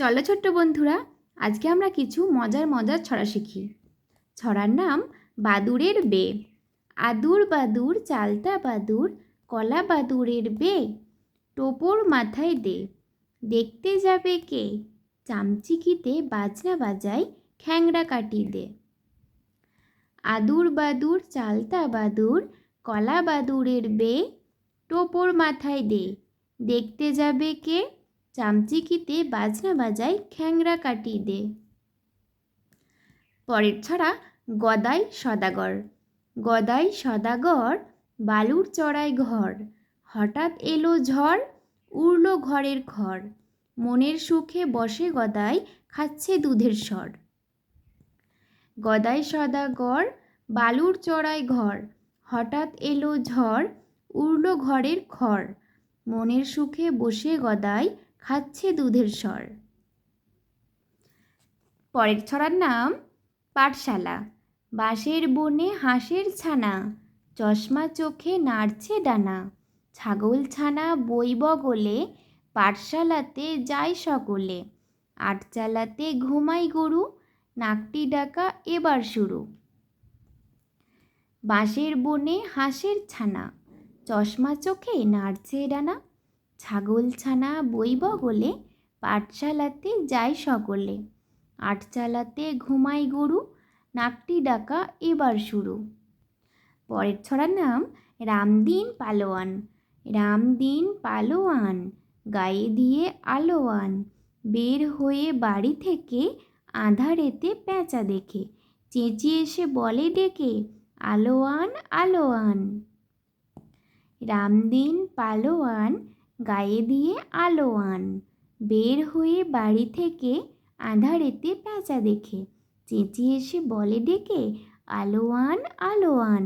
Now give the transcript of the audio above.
চলো ছোট্ট বন্ধুরা, আজকে আমরা কিছু মজার মজার ছড়া শিখি। ছড়ার নাম বাদুড়ের বে। আদুর বাদুর চালতা বাদুর, কলা বাদুড়ের বে, টোপর মাথায় দে, দেখতে যাবে কে, চামচিকিতে বাজনা বাজাই, খ্যাংড়া কাটি দে। আদুর বাদুর চালতা বাদুর, কলা বাদুড়ের বে, টোপর মাথায় দে, দেখতে যাবে কে, চামচিকিতে বাজনা বাজাই, খ্যাংড়া কাটি দে। পরের ছড়া গদাই সদাগর। গদাই সদাগর, বালুর চড়াই ঘর, হঠাৎ এলো ঝড়, উড়ল ঘরের খড়, মনের সুখে বসে গদাই, খাচ্ছে দুধের স্বর। গদাই সদাগর, বালুর চড়াই ঘর, হঠাৎ এলো ঝড়, উড়ল ঘরের খড়, মনের সুখে বসে গদাই, খাচ্ছে দুধের স্বর। পরের ছড়ার নাম পাঠশালা। বাঁশের বনে হাঁসের ছানা, চশমা চোখে নাড়ছে ডানা, ছাগল ছানা বই বগলে, পাঠশালাতে যায় সকলে, আটচালাতে ঘুমাই গরু, নাকটি ডাকা এবার শুরু। বাঁশের বনে হাঁসের ছানা, চশমা চোখে নাড়ছে ডানা, ছাগল ছানা বই বগলে, পাঠশালাতে যায় সকলে, আটচালাতে ঘুমাই গরু, নাকটি ডাকা এবার শুরু। পরের ছড়ার নাম রামদিন পালোয়ান। রামদিন পালোয়ান, গায়ে দিয়ে আলোয়ান, বের হয়ে বাড়ি থেকে, আঁধারেতে পেঁচা দেখে, চেঁচিয়ে এসে বলে ডেকে, আলোয়ান আলোয়ান। রামদিন পালোয়ান, গায়ে দিয়ে আলোয়ান, বের হয়ে বাড়ি থেকে, আঁধারেতে পেঁচা দেখে, চেঁচিয়ে এসে বলে ডেকে, আলোয়ান আলোয়ান।